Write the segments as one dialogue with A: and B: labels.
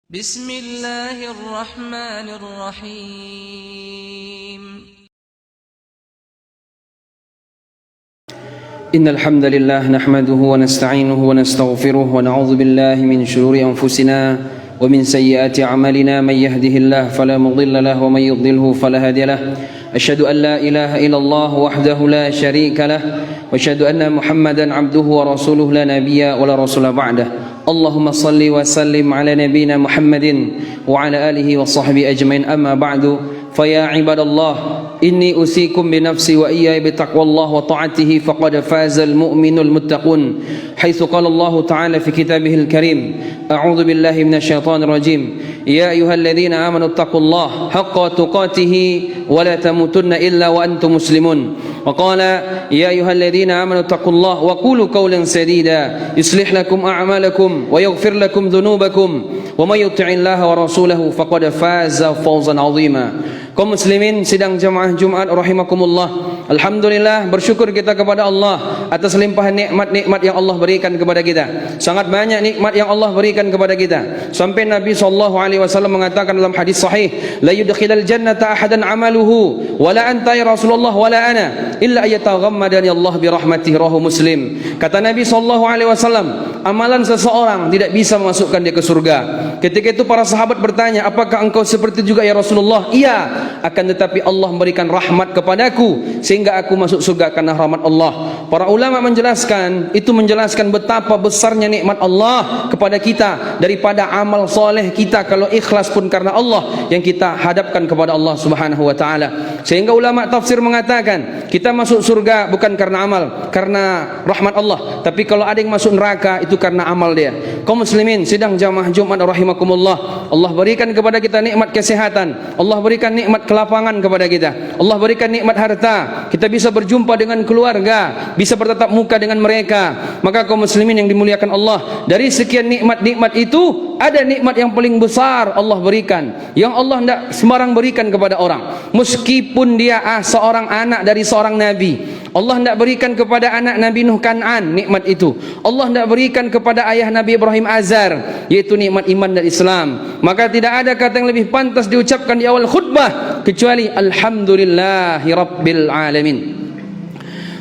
A: بسم الله الرحمن الرحيم
B: إن الحمد لله نحمده ونستعينه ونستغفره ونعوذ بالله من شرور أنفسنا ومن سيئات أعمالنا من يهده الله فلا مضل له ومن يضلله فلا هادي له أشهد أن لا إله إلا الله وحده لا شريك له وأشهد أن محمدا عبده ورسوله لا نبي ولا رسول بعده اللهم صل وسلم على نبينا محمد وعلى آله وصحبه أجمعين أما بعد فيا عباد الله إني أوصيكم بنفسي وإياي بتقوى الله وطاعته فقد فاز المؤمن المتقون حيث قال الله تعالى في كتابه الكريم أعوذ بالله من الشيطان الرجيم يا أيها الذين آمنوا اتقوا الله حق تقاته ولا تموتن إلا وأنتم مسلمون وقال يا أيها الذين آمنوا اتقوا الله وقولوا قولا سديدا يصلح لكم أعمالكم ويغفر لكم ذنوبكم ومن يطع الله ورسوله فقد فاز فوزا عظيما. Kaum muslimin sidang jamaah Jumat rahimakumullah. Alhamdulillah, bersyukur kita kepada Allah atas limpahan nikmat-nikmat yang Allah berikan kepada kita. Sangat banyak nikmat yang Allah berikan kepada kita. Sampai Nabi SAW mengatakan dalam hadis sahih, la yudkhilal jannata ahadan amaluhu wala anta ya Rasulullah wala ana illa ayataghammadani Allah bi rahmatihi rawahu Muslim. Kata Nabi SAW, amalan seseorang tidak bisa memasukkan dia ke surga. Ketika itu para sahabat bertanya, apakah engkau seperti juga ya Rasulullah? Iya, akan tetapi Allah memberikan rahmat kepadaku sehingga aku masuk surga karena rahmat Allah. Para ulama menjelaskan, itu menjelaskan betapa besarnya nikmat Allah kepada kita daripada amal soleh kita kalau ikhlas pun karena Allah yang kita hadapkan kepada Allah Subhanahu wa taala. Sehingga ulama tafsir mengatakan, kita masuk surga bukan karena amal, karena rahmat Allah. Tapi kalau ada yang masuk neraka itu karena amal dia. Kaum muslimin sidang jamaah Jumat rahimakumullah, Allah berikan kepada kita nikmat kesehatan, Allah berikan nikmat kelapangan kepada kita, Allah berikan nikmat harta, kita bisa berjumpa dengan keluarga, bisa bertatap muka dengan mereka. Maka kaum muslimin yang dimuliakan Allah, dari sekian nikmat-nikmat itu ada nikmat yang paling besar Allah berikan, yang Allah tidak sembarang berikan kepada orang. Meskipun dia seorang anak dari seorang nabi, Allah tidak berikan kepada anak Nabi Nuh Kan'an nikmat itu. Allah tidak berikan kepada ayah Nabi Ibrahim Azar, yaitu nikmat iman dan Islam. Maka tidak ada kata yang lebih pantas diucapkan di awal khutbah kecuali alhamdulillahi rabbil alamin.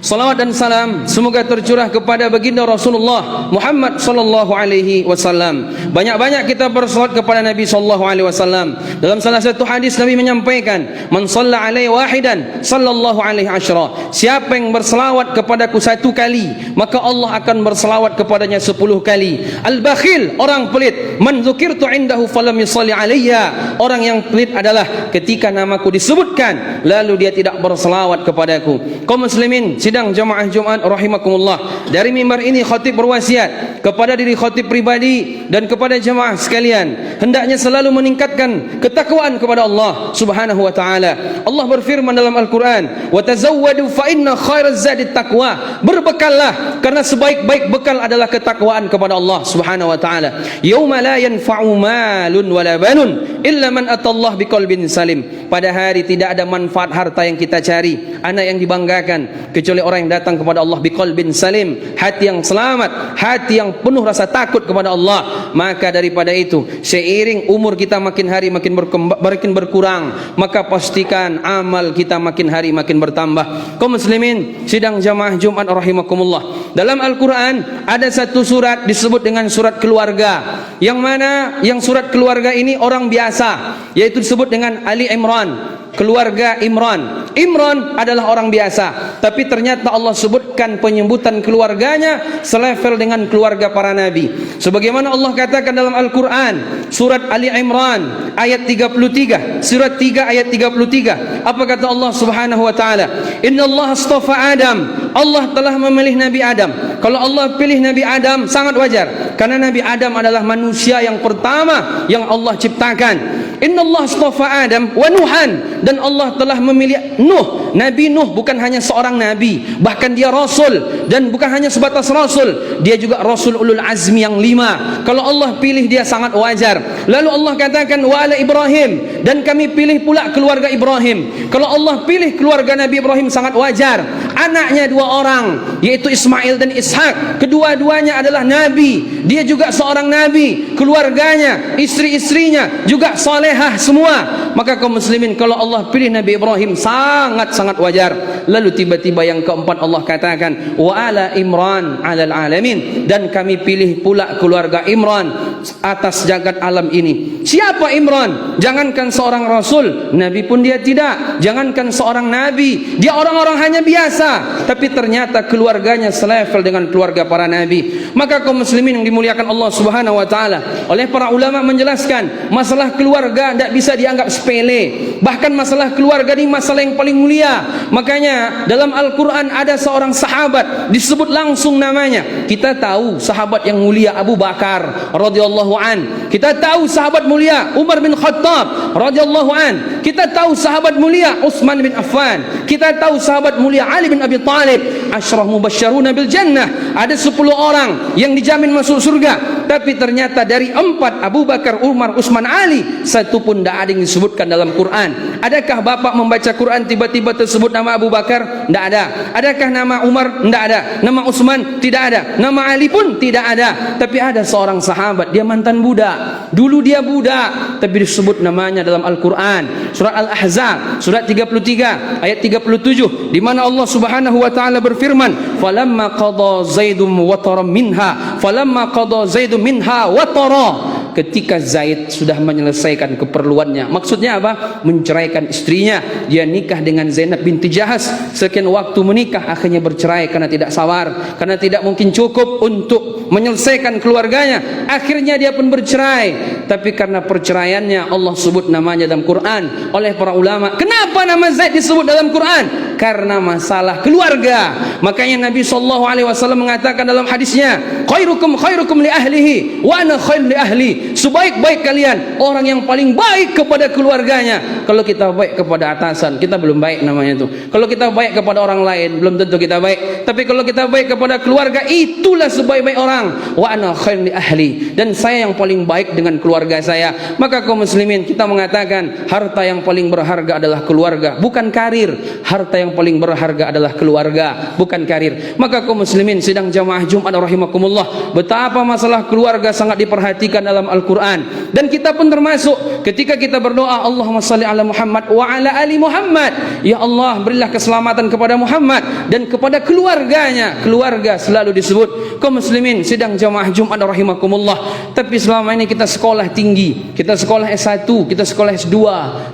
B: Salawat dan salam semoga tercurah kepada baginda Rasulullah Muhammad sallallahu alaihi wasallam. Banyak-banyak kita bersalawat kepada Nabi sallallahu alaihi wasallam. Dalam salah satu hadis Nabi menyampaikan, "Man shalla alaihi wahidan sallallahu alaihi asyra." Siapa yang berselawat kepadaku satu kali, maka Allah akan berselawat kepadanya 10 kali. Al-bakhil, orang pelit, man dzukirtu indahu falam yusalli alayya. Orang yang pelit adalah ketika namaku disebutkan lalu dia tidak berselawat kepadaku. Kaum muslimin sidang jamaah Jumat rahimakumullah, dari mimbar ini khatib berwasiat kepada diri khatib pribadi dan kepada jamaah sekalian, hendaknya selalu meningkatkan ketakwaan kepada Allah Subhanahu wa taala. Allah berfirman dalam Al-Qur'an, "Wa tazawwadu fa inna khairaz zadi taqwa." Berbekallah karena sebaik-baik bekal adalah ketakwaan kepada Allah Subhanahu wa taala. Yauma la yanfa'u malun wala banun illa man atallah biqalbin salim. Pada hari tidak ada manfaat harta yang kita cari, anak yang dibanggakan, kecuali orang yang datang kepada Allah biqalbin salim, hati yang selamat, hati yang penuh rasa takut kepada Allah. Maka daripada itu, seiring umur kita makin hari makin berkurang, maka pastikan amal kita makin hari makin bertambah. Kaum muslimin sidang jamaah Jumat rahimakumullah, dalam Al-Quran ada satu surat disebut dengan surat keluarga, yang mana yang surat keluarga ini orang biasa, yaitu disebut dengan Ali Imran, keluarga Imran. Imran adalah orang biasa, tapi ternyata Allah sebutkan penyebutan keluarganya selevel dengan keluarga para nabi. Sebagaimana Allah katakan dalam Al-Quran, surat Ali Imran ayat 33, surat 3 ayat 33. Apa kata Allah Subhanahu wa taala? Inna Allah astafa Adam. Allah telah memilih Nabi Adam. Kalau Allah pilih Nabi Adam sangat wajar, karena Nabi Adam adalah manusia yang pertama yang Allah ciptakan. Inna Allah astafa Adam wa Nuhan, dan Allah telah memilih Nuh. Nabi Nuh bukan hanya seorang nabi, bahkan dia rasul, dan bukan hanya sebatas rasul, dia juga rasul ulul azmi yang 5. Kalau Allah pilih dia sangat wajar. Lalu Allah katakan wa ala Ibrahim, dan kami pilih pula keluarga Ibrahim. Kalau Allah pilih keluarga Nabi Ibrahim sangat wajar. Anaknya 2 orang, yaitu Ismail dan Ishak. Kedua-duanya adalah nabi. Dia juga seorang nabi. Keluarganya, istri-istrinya juga salehah semua. Maka kaum muslimin, kalau Allah pilih Nabi Ibrahim sangat-sangat wajar. Lalu tiba-tiba yang keempat Allah katakan, wa ala Imran 'alal alamin, dan kami pilih pula keluarga Imran atas jagat alam ini. Siapa Imran? Jangankan seorang rasul, nabi pun dia tidak. Jangankan seorang nabi, dia orang-orang hanya biasa, tapi ternyata keluarganya selevel dengan keluarga para nabi. Maka kaum muslimin yang dimuliakan Allah Subhanahu wa taala, oleh para ulama menjelaskan, masalah keluarga tidak bisa dianggap sepele. Bahkan masalah keluarga ini masalah yang paling mulia. Makanya dalam Al-Quran ada seorang sahabat disebut langsung namanya. Kita tahu sahabat yang mulia Abu Bakar radhiyallahu an. Kita tahu sahabat mulia Umar bin Khattab radhiyallahu an. Kita tahu sahabat mulia Utsman bin Affan. Kita tahu sahabat mulia Ali bin Abi Thalib. Asyrah mubasysyaruna bil jannah. Ada 10 orang yang dijamin masuk surga. Tapi ternyata dari 4, Abu Bakar, Umar, Utsman, Ali, satu pun tidak ada yang disebutkan dalam Quran. Adakah bapak membaca Quran tiba-tiba tersebut nama Abu Bakar? Tidak ada. Adakah nama Umar? Tidak ada. Nama Utsman? Tidak ada. Nama Ali pun tidak ada. Tapi ada seorang sahabat, dia mantan budak. Dulu dia budak, tapi disebut namanya dalam Al-Quran. Surat Al-Ahzab, surat 33, ayat 37, di mana Allah Subhanahu wa taala berfirman, "Falamma qada Zaidun wataran minha, falamma qada Zaidun minha watara." Ketika Zaid sudah menyelesaikan keperluannya, maksudnya apa? Menceraikan istrinya. Dia nikah dengan Zainab binti Jahas. Sekian waktu menikah, akhirnya bercerai karena tidak sabar, karena tidak mungkin cukup untuk menyelesaikan keluarganya. Akhirnya dia pun bercerai. Tapi karena perceraiannya Allah sebut namanya dalam Quran oleh para ulama. Kenapa nama Zaid disebut dalam Quran? Karena masalah keluarga. Makanya Nabi SAW mengatakan dalam hadisnya, khairukum khairukum li ahlihi wa ana khair li ahli. Sebaik-baik kalian orang yang paling baik kepada keluarganya. Kalau kita baik kepada atasan, kita belum baik namanya itu. Kalau kita baik kepada orang lain, belum tentu kita baik. Tapi kalau kita baik kepada keluarga, itulah sebaik-baik orang. Wa ana khair li ahli, dan saya yang paling baik dengan keluarga saya. Maka kaum muslimin, kita mengatakan harta yang paling berharga adalah keluarga, bukan karir. Harta yang paling berharga adalah keluarga, bukan karir. Maka kaum muslimin sidang jamaah Jumat rahimakumullah, betapa masalah keluarga sangat diperhatikan dalam Al-Quran. Dan kita pun termasuk ketika kita berdoa, Allahumma salli ala Muhammad wa ala ali Muhammad. Ya Allah, berilah keselamatan kepada Muhammad dan kepada keluarganya. Keluarga selalu disebut. Kaum muslimin sidang jamaah Jumat rahimakumullah, tapi selama ini kita sekolah tinggi, kita sekolah S1, kita sekolah S2,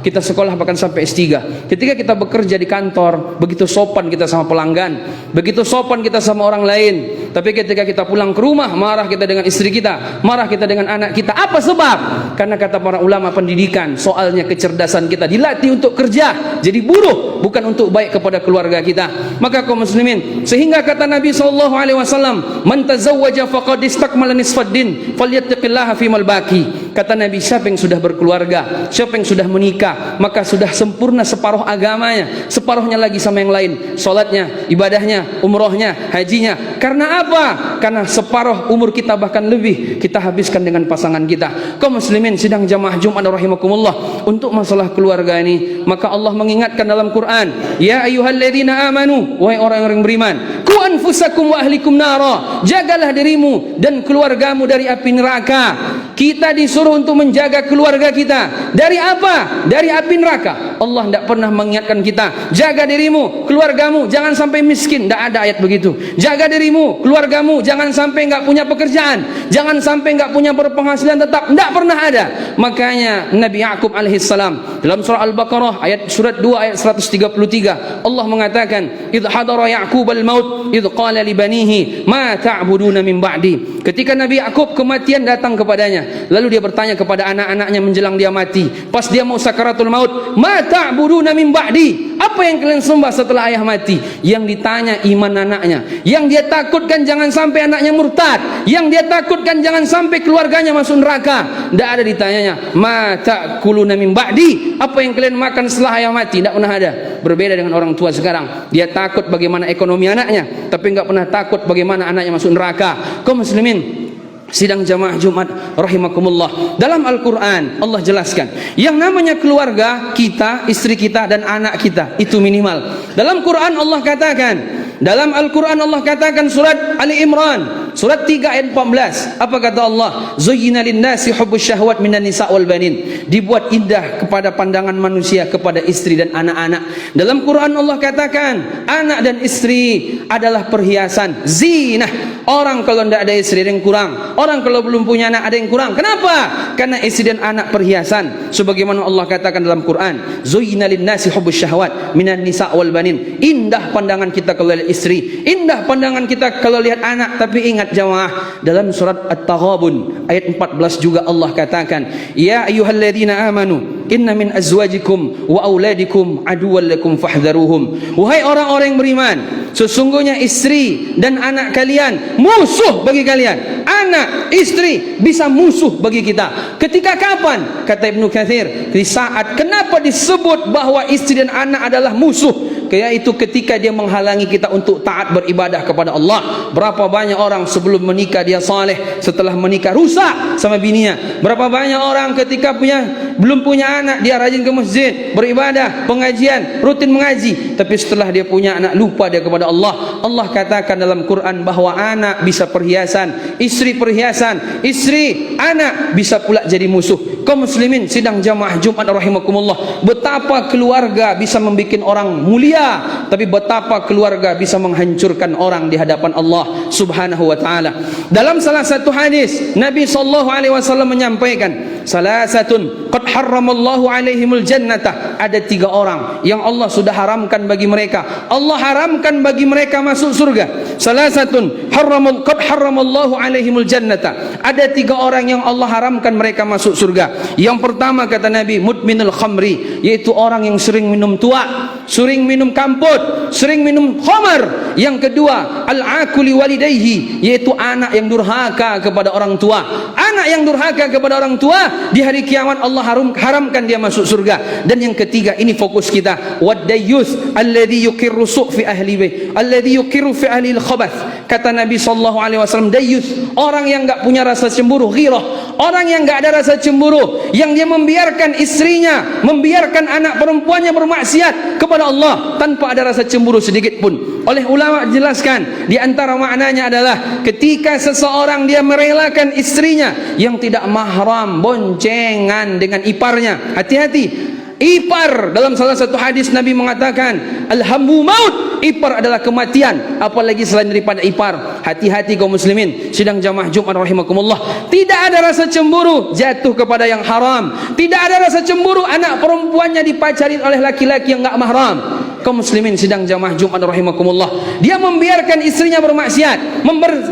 B: kita sekolah bahkan sampai S3. Ketika kita bekerja di kantor, begitu sopan kita sama pelanggan, begitu sopan kita sama orang lain. Tapi ketika kita pulang ke rumah, marah kita dengan istri kita, marah kita dengan anak kita. Apa sebab? Karena kata para ulama pendidikan, soalnya kecerdasan kita dilatih untuk kerja, jadi buruh, bukan untuk baik kepada keluarga kita. Maka kaum muslimin, sehingga kata Nabi SAW, man tazawwaja faqad istakmala nisfad din falyattaqillaha fimal baqi. Kata Nabi, siapa yang sudah berkeluarga, siapa yang sudah menikah, maka sudah sempurna separuh agamanya, separuhnya lagi sama yang lain, salatnya, ibadahnya, umrohnya, hajinya. Karena apa? Karena separuh umur kita bahkan lebih kita habiskan dengan pasangan kita. Kaum muslimin sidang jamaah Jumat rahimakumullah, untuk masalah keluarga ini, maka Allah mengingatkan dalam Quran, ya ayyuhalladzina amanu, wahai orang-orang beriman, qu anfusakum wa ahlikum nara, jagalah dirimu dan keluargamu dari api neraka. Kita disuruh untuk menjaga keluarga kita dari apa? Dari api neraka. Allah tidak pernah mengingatkan kita, jaga dirimu, keluargamu jangan sampai miskin. Tidak ada ayat begitu. Jaga dirimu, keluargamu jangan sampai nggak punya pekerjaan, jangan sampai nggak punya berpenghasilan tetap. Tidak pernah ada. Makanya Nabi Ya'qub alaihissalam dalam surah Al-Baqarah ayat surat 2 ayat 133, Allah mengatakan, idh hadara Ya'qub al-maut idh qala li banihi ma ta'buduna min ba'di. Ketika Nabi Ya'qub kematian datang kepadanya, lalu dia bertanya kepada anak-anaknya menjelang dia mati, pas dia mau sakaratul maut, ma ta'buduna min ba'di, apa yang kalian sembah setelah ayah mati? Yang ditanya iman anaknya, yang dia takutkan jangan sampai anaknya murtad, yang dia takutkan jangan sampai keluarganya masuk neraka. Tidak ada ditanyanya ma ta'kuluna min ba'di, apa yang kalian makan setelah ayah mati. Tidak pernah ada. Berbeda dengan orang tua sekarang, dia takut bagaimana ekonomi anaknya, tapi nggak pernah takut bagaimana anaknya masuk neraka. Kaum muslimin, sidang jamaah Jumat rahimakumullah, dalam Al-Quran Allah jelaskan yang namanya keluarga kita, istri kita dan anak kita itu minimal. Dalam Quran Allah katakan, dalam Al-Quran Allah katakan surat Ali Imran surat 3 ayat 14, apa kata Allah? Zuyyina lin-nasi hubbus syahwat minan nisa' wal banin, dibuat indah kepada pandangan manusia kepada istri dan anak-anak. Dalam Quran Allah katakan anak dan istri adalah perhiasan, zinah. Orang kalau tidak ada istri ada yang kurang, orang kalau belum punya anak ada yang kurang. Kenapa? Karena istri dan anak perhiasan. Sebagaimana Allah katakan dalam Quran, zuyyina lin-nasi hubbus syahwat minan nisa' wal banin, indah pandangan kita kalau lihat istri, indah pandangan kita kalau lihat anak. Tapi ingat jamaah, dalam surat At-Taghabun ayat 14 juga Allah katakan, ya ayyuhalladzina amanu inna min azwajikum wa auladikum aduwwan lakum fahdharuhum. Wahai orang-orang yang beriman, sesungguhnya istri dan anak kalian musuh bagi kalian. Anak, istri bisa musuh bagi kita. Ketika kapan? Kata Ibnu Katsir, di saat, kenapa disebut bahwa istri dan anak adalah musuh? Yaitu ketika dia menghalangi kita untuk taat beribadah kepada Allah. Berapa banyak orang sebelum menikah dia saleh, setelah menikah rusak sama bininya. Berapa banyak orang ketika belum punya anak dia rajin ke masjid, beribadah, pengajian, rutin mengaji, tapi setelah dia punya anak lupa dia kepada Allah. Allah katakan dalam Quran bahwa anak bisa perhiasan, istri perhiasan, istri, anak bisa pula jadi musuh. Kaum muslimin sidang jamaah Jumat rahimakumullah, betapa keluarga bisa membuat orang mulia, tapi betapa keluarga bisa menghancurkan orang di hadapan Allah Subhanahu wa taala. Dalam salah satu hadis Nabi sallallahu alaihi wasallam menyampaikan, salasatun qad harramallahu alaihimul jannata, ada 3 orang yang Allah sudah haramkan bagi mereka, Allah haramkan bagi mereka masuk surga. Salasatun qad harramallahu alaihimul jannata, ada 3 orang yang Allah haramkan mereka masuk surga. Yang pertama kata Nabi, mudminul khamri, yaitu orang yang sering minum tua, sering minum kamput, sering minum khamar. Yang kedua, al-aquli walidayhi, yaitu anak yang durhaka kepada orang tua. Anak yang durhaka kepada orang tua di hari kiamat Allah haramkan dia masuk surga. Dan yang ketiga, ini fokus kita, wad-dayyus alladhi yuqirru su' fi ahlihi, alladhi yuqirru fi ahli al-khabath. Kata Nabi sallallahu alaihi wasallam, dayyus, orang yang enggak punya rasa cemburu, ghirah, orang yang enggak ada rasa cemburu, yang dia membiarkan istrinya, membiarkan anak perempuannya bermaksiat kepada Allah tanpa ada rasa cemburu sedikit pun. Oleh ulama jelaskan, di antara maknanya adalah ketika seseorang dia merelakan istrinya yang tidak mahram boncengan dengan iparnya. Hati-hati, ipar, dalam salah satu hadis Nabi mengatakan alhammu maut, ipar adalah kematian, apalagi selain daripada ipar. Hati-hati kaum muslimin sidang jamaah Jumat rahimakumullah, tidak ada rasa cemburu jatuh kepada yang haram, tidak ada rasa cemburu anak perempuannya dipacarin oleh laki-laki yang enggak mahram. Kaum muslimin sidang jamaah Jumat rahimakumullah, dia membiarkan istrinya bermaksiat,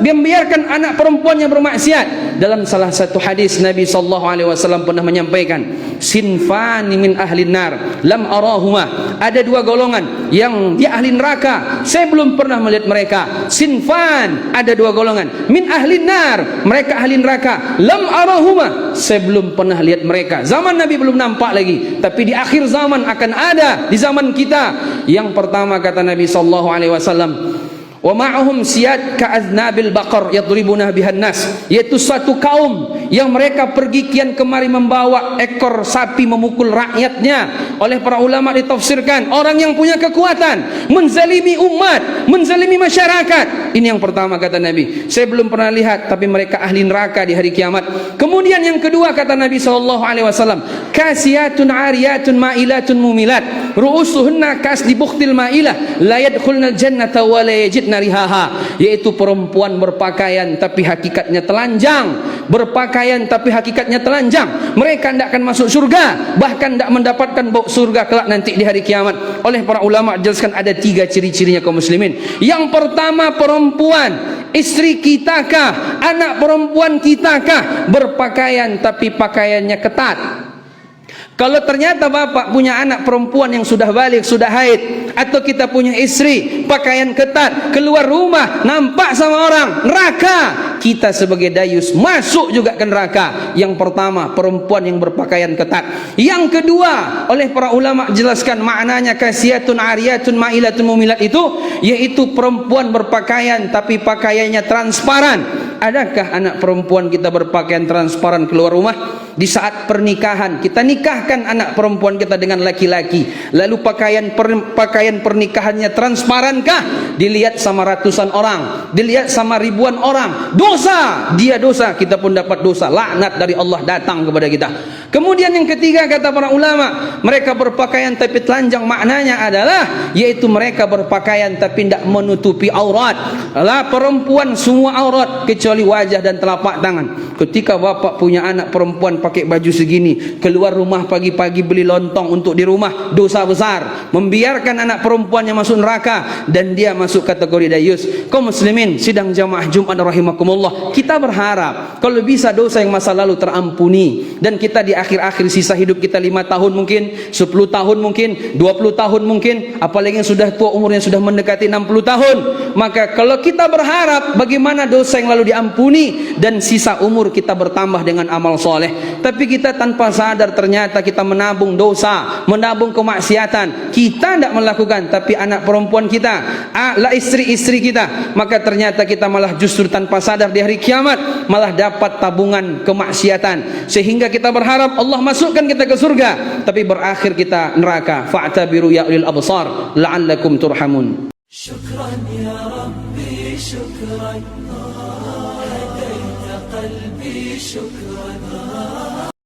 B: membiarkan anak perempuannya bermaksiat. Dalam salah satu hadis Nabi sallallahu alaihi wasallam pernah menyampaikan, sinfani min ahli nar lam arahuma, ada 2 golongan yang dia ahli neraka, saya belum pernah melihat mereka. Sinfan, ada 2 golongan, min ahli nar, mereka ahli neraka, lam arahuma, saya belum pernah lihat mereka. Zaman Nabi belum nampak lagi, tapi di akhir zaman akan ada di zaman kita. Yang pertama kata Nabi sallallahu alaihi wasallam, wa ma'ahum siyad ka'adnabil baqar yadribuna bihan nas, yaitu satu kaum yang mereka pergi kian kemari membawa ekor sapi memukul rakyatnya. Oleh para ulama ditafsirkan, orang yang punya kekuatan menzalimi umat, menzalimi masyarakat. Ini yang pertama kata Nabi, saya belum pernah lihat, tapi mereka ahli neraka di hari kiamat. Kemudian yang kedua kata Nabi sallallahu alaihi wasallam, kasiyatun ariyatun ma'ilatun mumilat, ru'usuhunna kasdi bukhtil ma'ilah la yadkhulnal jannata wa la yajidna rihaha, yaitu perempuan berpakaian tapi hakikatnya telanjang, berpakaian tapi hakikatnya telanjang, mereka tidak akan masuk surga, bahkan tidak mendapatkan bau surga kelak nanti di hari kiamat. Oleh para ulama jelaskan ada 3 ciri-cirinya kaum muslimin. Yang pertama, perempuan, istri kita kah, anak perempuan kita kah, berpakaian tapi pakaiannya ketat. Kalau ternyata bapak punya anak perempuan yang sudah balik, sudah haid, atau kita punya istri pakaian ketat, keluar rumah nampak sama orang, neraka, kita sebagai dayus masuk juga ke neraka. Yang pertama, perempuan yang berpakaian ketat. Yang kedua, oleh para ulama jelaskan maknanya kasiyatun ariyatun ma'ilatun mumilat itu, yaitu perempuan berpakaian tapi pakaiannya transparan. adakah anak perempuan kita berpakaian transparan keluar rumah? Di saat pernikahan, kita nikahkan anak perempuan kita dengan laki-laki, lalu pakaian pernikahannya transparankah? Dilihat sama ratusan orang, dilihat sama ribuan orang, dosa, dia dosa, kita pun dapat dosa, laknat dari Allah datang kepada kita. Kemudian yang ketiga, kata para ulama, mereka berpakaian tapi telanjang, maknanya adalah yaitu mereka berpakaian tapi tidak menutupi aurat. Lah, perempuan semua aurat kecuali wajah dan telapak tangan. Ketika bapak punya anak perempuan pakai baju segini, keluar rumah pagi-pagi beli lontong untuk di rumah, dosa besar. Membiarkan anak perempuannya masuk neraka dan dia masuk kategori dayus. Kaum muslimin sidang jamaah Jumat rahimakumullah, kita berharap kalau bisa dosa yang masa lalu terampuni, dan kita di akhir-akhir sisa hidup kita 5 tahun mungkin, 10 tahun mungkin, 20 tahun mungkin, apalagi yang sudah tua umurnya sudah mendekati 60 tahun. Maka kalau kita berharap bagaimana dosa yang lalu diampuni dan sisa umur kita bertambah dengan amal soleh, tapi kita tanpa sadar ternyata kita menabung dosa, menabung kemaksiatan, kita tidak melakukan, tapi anak perempuan kita, istri-istri kita, maka ternyata kita malah justru tanpa sadar di hari kiamat malah dapat tabungan kemaksiatan, sehingga kita berharap Allah masukkan kita ke surga tapi berakhir kita neraka. Fa'tabiru ya ulil absar la'allakum turhamun.
C: Syukran ya Rabbi, syukran, hadaita qalbi, syukran.